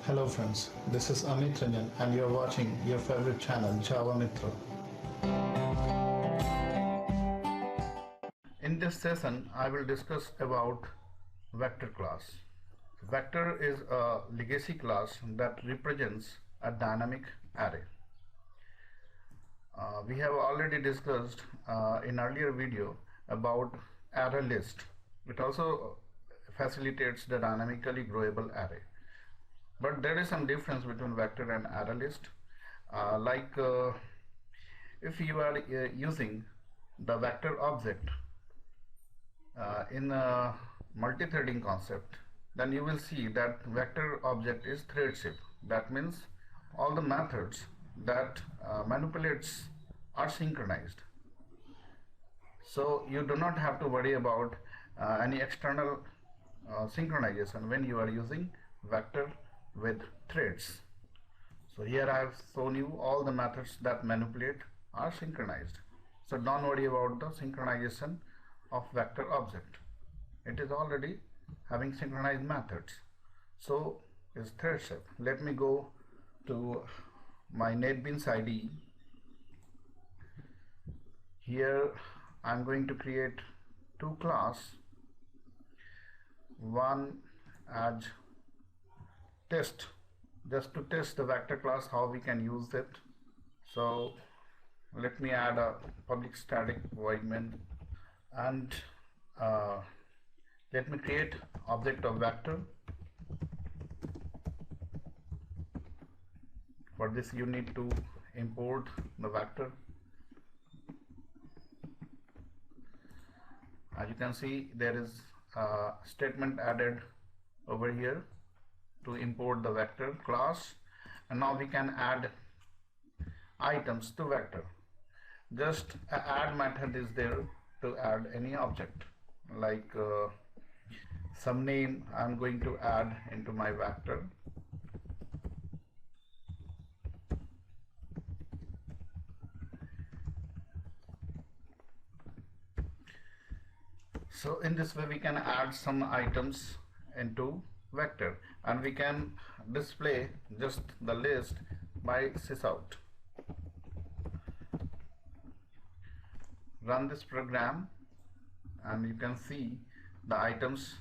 Hello friends, this is Amit Ranjan and you are watching your favorite channel Java Mitra. In this session, I will discuss about vector class. Vector is a legacy class that represents a dynamic array. We have already discussed in earlier video about array list. It also facilitates the dynamically growable array. But there is some difference between vector and array list. If you are using the vector object in a multi-threading concept, then you will see that vector object is thread shape. That means all the methods that manipulates are synchronized. So you do not have to worry about any external synchronization when you are using vector with threads. So here I have shown you all the methods that manipulate are synchronized. So don't worry about the synchronization of vector object. It is already having synchronized methods. So is thread shape. Let me go to my NetBeans IDE. Here I am going to create two classes. One as test, just to test the vector class how we can use it. So let me add a public static void main and let me create object of vector. For this you need to import the vector. As you can see, there is a statement added over here to import the vector class, and now we can add items to vector. Just add method is there to add any object, like some name I am going to add into my vector. So in this way we can add some items into vector, and we can display just the list by sysout. Run this program and you can see the items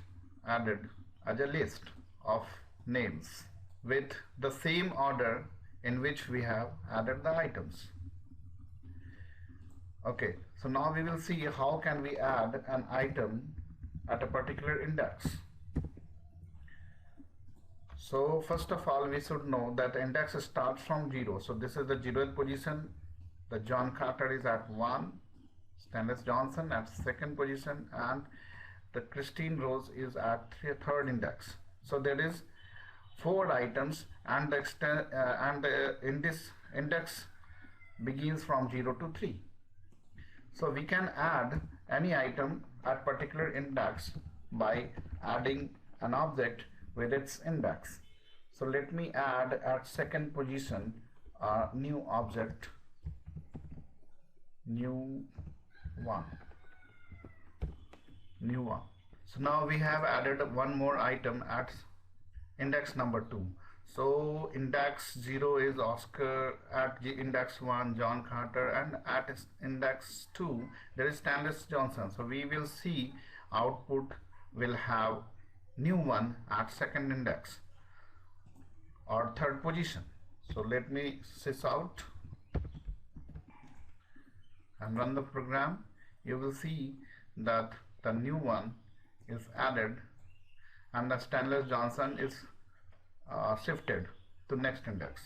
added as a list of names with the same order in which we have added the items. Okay, so now we will see how can we add an item at a particular index. So first of all, we should know that the index starts from 0. So this is the 0th position. The John Carter is at 1, Stanley Johnson at 2nd position, and the Christine Rose is at 3rd index. So there is 4 items, and in this index begins from 0 to 3. So we can add any item at particular index by adding an object with its index. So let me add at 2nd position a new object, new one. So now we have added one more item at index number 2. So index 0 is Oscar, at index 1 John Carter, and at index 2 there is Stanley Johnson. So we will see output will have new one at 2nd index or 3rd position. So let me sys out and run the program. You will see that the new one is added and the Stanley Johnson is shifted to next index.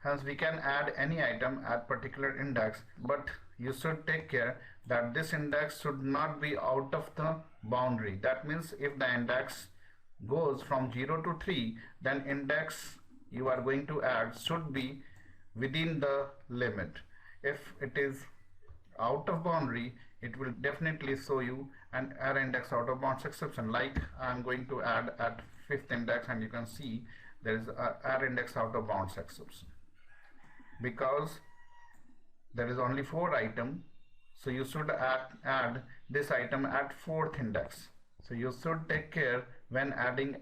Hence we can add any item at particular index, but you should take care that this index should not be out of the boundary. That means if the index goes from 0 to 3, then index you are going to add should be within the limit. If it is out of boundary, it will definitely show you an array index out of bounds exception, like I am going to add at 5th index, and you can see there is a array index out of bounds exception because there is only 4 items. So you should add this item at 4th index. So you should take care when adding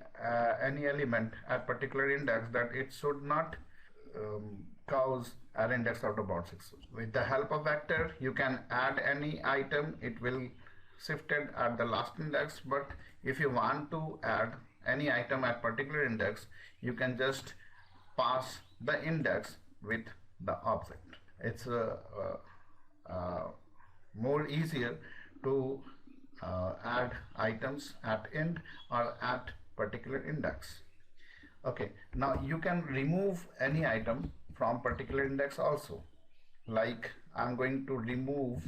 any element at particular index that it should not cause an index out of bound 6. With the help of vector, you can add any item, it will shifted at the last index, but if you want to add any item at particular index, you can just pass the index with the object. It's more easier to add items at end or at particular index. Okay, now you can remove any item from particular index also. Like I'm going to remove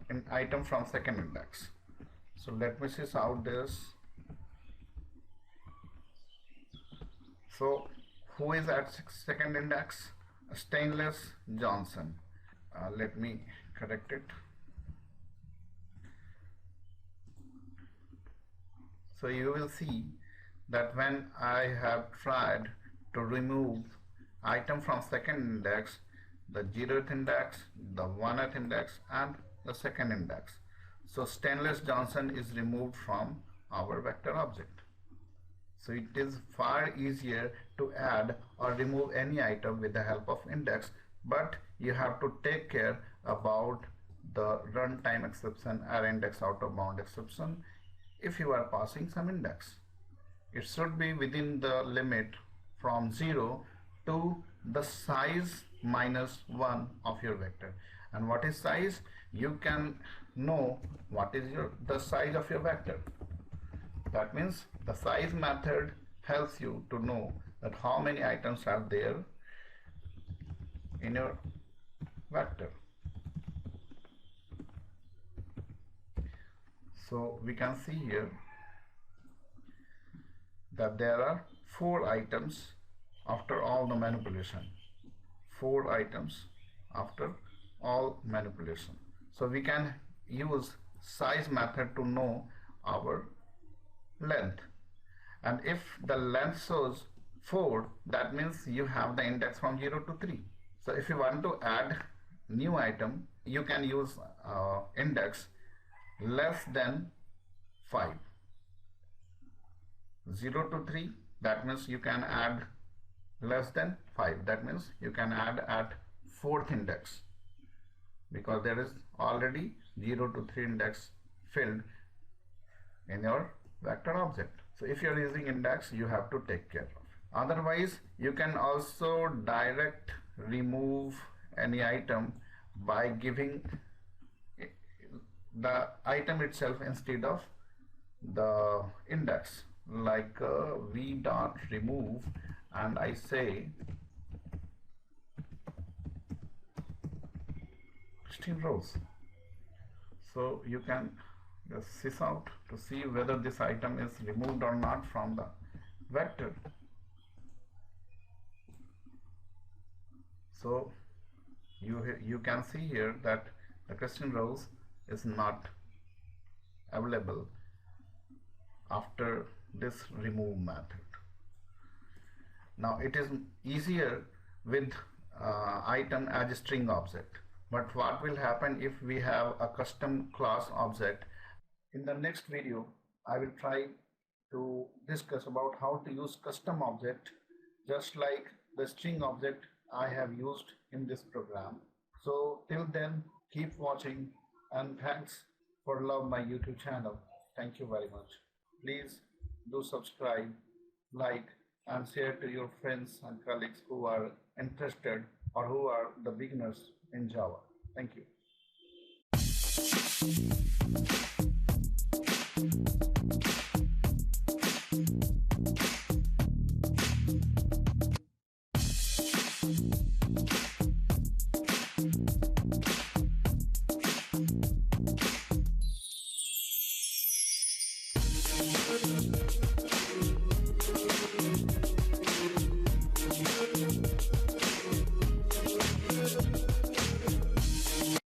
an item from second index. So let me see how this. So who is at second index? Stainless Johnson. Let me correct it. So you will see that when I have tried to remove item from second index, the 0th index, the 1th index and the second index. So Stainless Johnson is removed from our vector object. So it is far easier to add or remove any item with the help of index, but you have to take care about the runtime exception or index out of bound exception if you are passing some index. It should be within the limit from 0 to the size minus 1 of your vector. And what is size? You can know what is the size of your vector. That means the size method helps you to know that how many items are there in your vector. So we can see here that there are 4 items after all the manipulation. 4 items after all manipulation. So we can use size method to know our length, and if the length shows 4, that means you have the index from 0 to 3. So if you want to add new item, you can use index less than 5. 0 to 3, that means you can add less than 5, that means you can add at 4th index, because there is already 0 to 3 index filled in your vector object. So if you are using index, you have to take care of it. Otherwise, you can also direct remove any item by giving the item itself instead of the index, like v dot remove, and I say 16 rows. So you can just sys out to see whether this item is removed or not from the vector. So you can see here that the question rows is not available after this remove method. Now it is easier with item as a string object, but what will happen if we have a custom class object? In the next video, I will try to discuss about how to use custom object just like the string object I have used in this program. So till then, keep watching, and thanks for love my YouTube channel. Thank you very much. Please do subscribe, like and share to your friends and colleagues who are interested or who are the beginners in Java. Thank you.